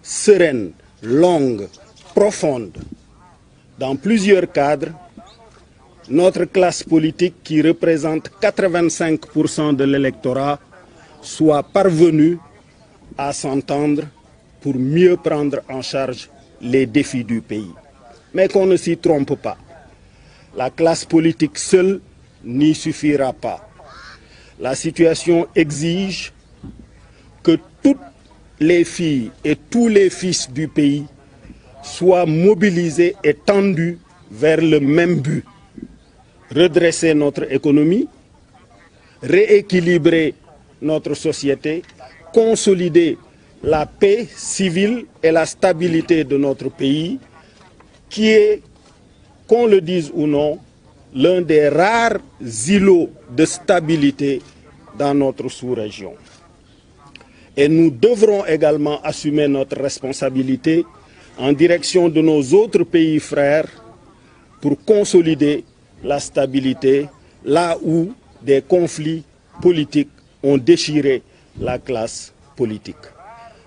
sereine, longue, profonde, dans plusieurs cadres, notre classe politique qui représente 85% de l'électorat soit parvenue à s'entendre pour mieux prendre en charge les défis du pays. Mais qu'on ne s'y trompe pas. La classe politique seule n'y suffira pas. La situation exige que toutes les filles et tous les fils du pays soient mobilisés et tendus vers le même but. Redresser notre économie, rééquilibrer notre société, consolider la paix civile et la stabilité de notre pays, qui est, qu'on le dise ou non, l'un des rares îlots de stabilité dans notre sous-région. Et nous devrons également assumer notre responsabilité en direction de nos autres pays frères pour consolider la stabilité là où des conflits politiques ont déchiré la classe politique.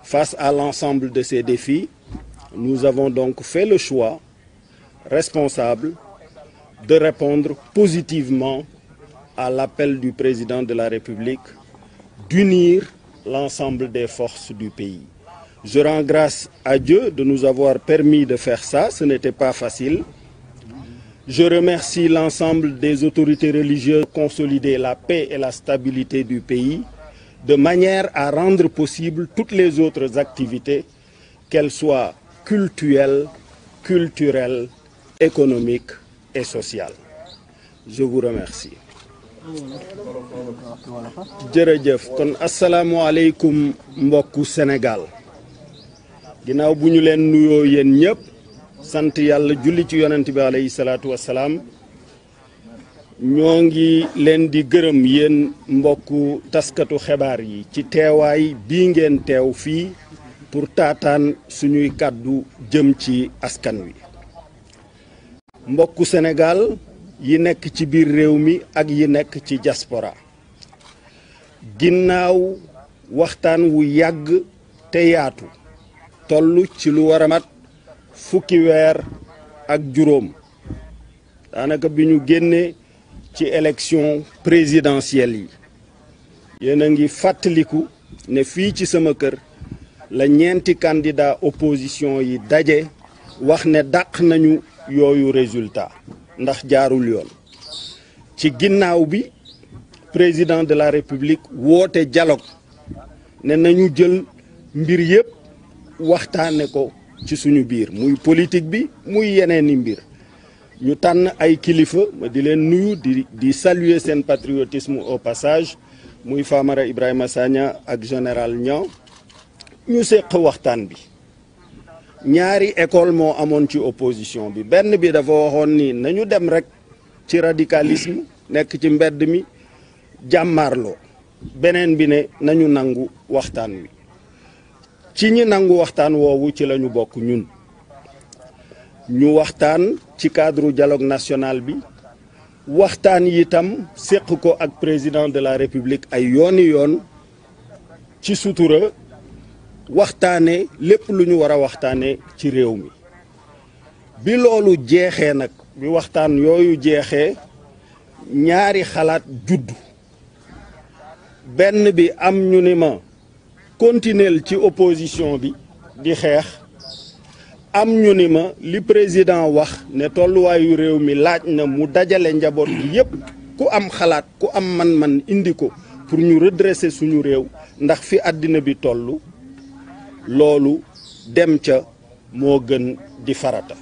Face à l'ensemble de ces défis, nous avons donc fait le choix responsable de répondre positivement à l'appel du président de la République d'unir l'ensemble des forces du pays. Je rends grâce à Dieu de nous avoir permis de faire ça, ce n'était pas facile. Je remercie l'ensemble des autorités religieuses de consolider la paix et la stabilité du pays, de manière à rendre possible toutes les autres activités, qu'elles soient cultuelles, culturelles, économiques et sociales. Je vous remercie. jërëjëf kon asalaamualeykum mbokku Sénégal ginnaaw bu ñu leen nuyoo yéen ñëpp sant yàlla julli ci yonent bi alayhi salaatu wassalaam ñoo ngi leen di gërëm yéen mbokku taskatu xibaar yi ci teewaay bii ngeen teew fii pour taataan suñuy kàddu jëm ci askan wi mbokku Sénégal yi nekk ci biir réew mi ak yi nekk ci diaspora ginnaaw waxtaan wu yàgg te yaatu toll ci lu war a mat fukki weer ak juróom daanaka bi ñu génnee ci élection présidentielle yi yéen a ngi fàttaliku ne fii ci sama kër la ñeenti candidat opposition yi daje wax ne dàq nañu yooyu résultat ndax jaarul yoon ci ginnaaw bi président de la république woote dialogue ne nañu jël mbir yépp waxtaane ko ci suñu biir muy politique bi muy yeneeni mbir ñu tànn ay kilifa ma di leen nuyu di saluer seen patriotisme au passage muy Famara Ibrahima Sagna ak général Niang ñu seq waxtaan bi ñaari école moo amoon ci opposition bi benn bi dafa waxoon ni nañu dem rek ci radicalisme nekk ci mbedd mi jàmmaarloo beneen bi ne nañu nangu waxtaan wi ci ñi nangu waxtaan woowu ci lañu bokk ñun ñu waxtaan ci cadre dialogue national bi waxtaan itam séq ko ak président de la république ay yooni yoon ci sutura waxtaane lépp lu ñu war a waxtaane ci réew mi bi loolu jeexee nag bi waxtaan yooyu jeexee ñaari xalaat juddu benn bi am ñu ni ma continuer ci opposition bi di xeex am ñu ni ma li président wax ne tolluwaayu réew mi laaj na mu dajale njaboot bi yépp ku am xalaat ku am man-man indi ko pour ñu redresser suñu réew ndax fi àddina bi tollu loolu dem ca moo gën di farata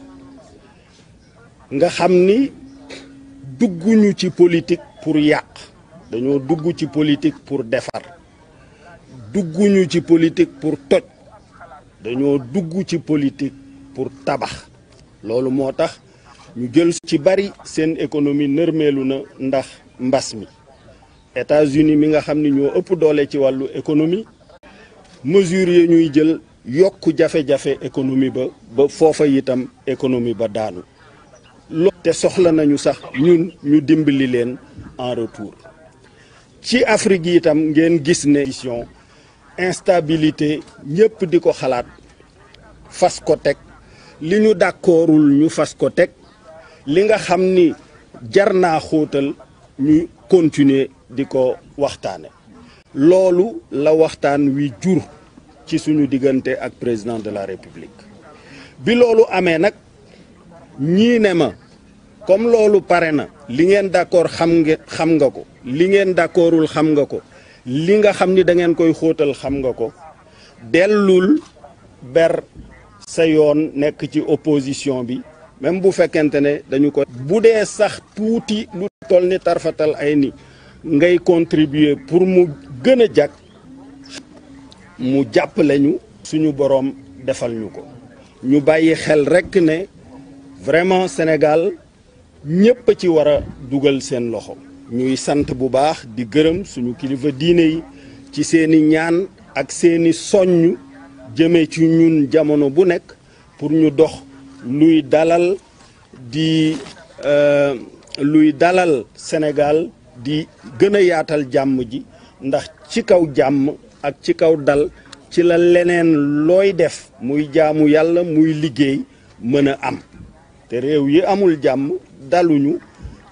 nga xam ni dugguñu ci politique pour yàq dañoo dugg ci politique pour defar dugguñu ci politique pour toj dañoo dugg ci politique pour tabax loolu moo tax ñu jël ci bari seen économie nërmeelu na ndax mbas mi États-Unis mi nga xam ni ñoo ëpp doole ci wàllu économie mesures yi ñuy jël yokk jafe-jafe économie ba foofa itam économie ba daanu te soxla nañu sax ñun ñu dimbali leen en retour ci Afrique itam ngeen gis ne instabilité ñëpp di ko xalaat fas ko teg li ñu d'accordul ñu fas ko teg li nga xam ni jar naa xóotal ñu continuer di ko waxtaane loolu la waxtaan wi jur ci suñu diggante ak président de la république bi loolu amee nag ñii ne ma comme loolu pare na li ngeen d'accord xam nga ko li ngeen d'accordul xam nga ko li nga xam ni da ngeen koy xóotal xam nga ko dellul ber sa yoon nekk ci opposition bi même bu fekkente ne dañu ko bu dee sax tuuti lu toll ni tarfatal ay ni ngay contribuer pour mu gën a jag mu jàppale ñu suñu boroom defal ñu ko ñu bàyyi xel rekk ne vraiment Sénégal ñépp a ci war a dugal seen loxo ñuy sant bu baax di gërëm suñu kilifa diine yi ci seeni ñaan ak seeni soññ jëme ci ñun jamono bu nekk pour ñu dox luy dalal Sénégal di gën a yaatal jàmm ji ndax ci kaw jàmm ak ci kaw dal ci la leneen looy def muy jaamu yàlla muy liggéey mën a am te réew yi amul jàmm daluñu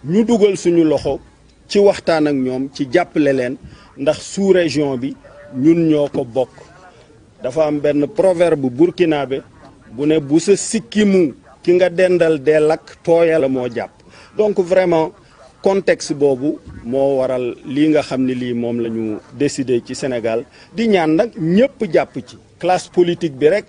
ñu dugal suñu loxo ci waxtaan ak ñoom ci jàppale leen ndax sous-région bi ñun ñoo ko bokk dafa am benn proverbe burkinabé bu ne bu sa sikkimu ki nga dendal dee lakk tooyal moo jàpp donc vraiment contexte boobu moo waral lii nga xam ne lii moom la ñu décidé ci Sénégal di ñaan nag ñëpp jàpp ci classe politique bi rek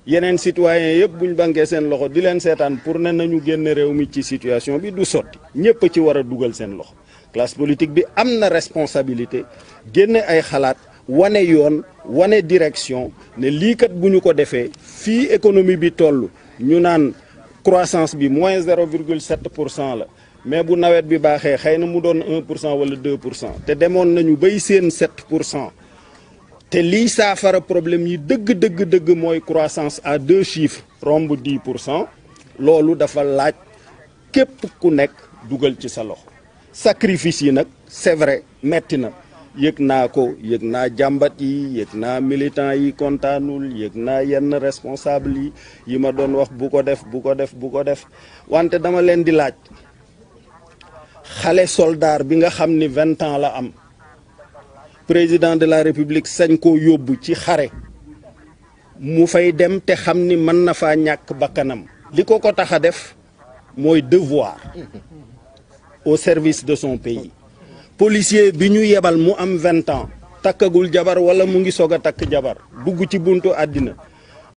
yeneen citoyens yëpp buñ bankee seen loxo di leen seetaan pour ne nañu génn réew mi ci situation bi du sotti ñëpp ci war a dugal seen loxo classe politique bi am na responsabilité génne ay xalaat wane yoon wane direction ne lii kat bu ñu ko defee fii économie bi toll ñu naan croissance bi moins 0,7% la mais bu nawet bi baaxee xëy na mu doon 1% wala 2% te demoon nañu bay seen 7% te lii saafara problème yi dëgg mooy croissance à 2 chiffres romb 10% loolu dafa laaj képp ku nekk dugal ci sa loxo sacrifice yi nag c'est vrai metti na yëg naa ko yëg naa jàmbat yi yëg naa militant yi kontaanul yëg naa yenn responsable yi ma doon wax bu ko def wante dama leen di laaj xale soldat bi nga xam ni 20 ans la am président de la république sañ koo yóbbu ci xare mu fay dem te xam ni mën na faa ñàkk bakkanam li ko tax a def mooy devoir au service de son pays policier bi ñu yebal mu am 20 ans takkagul jabar wala mu ngi soog a takk jabar dugg ci buntu àddina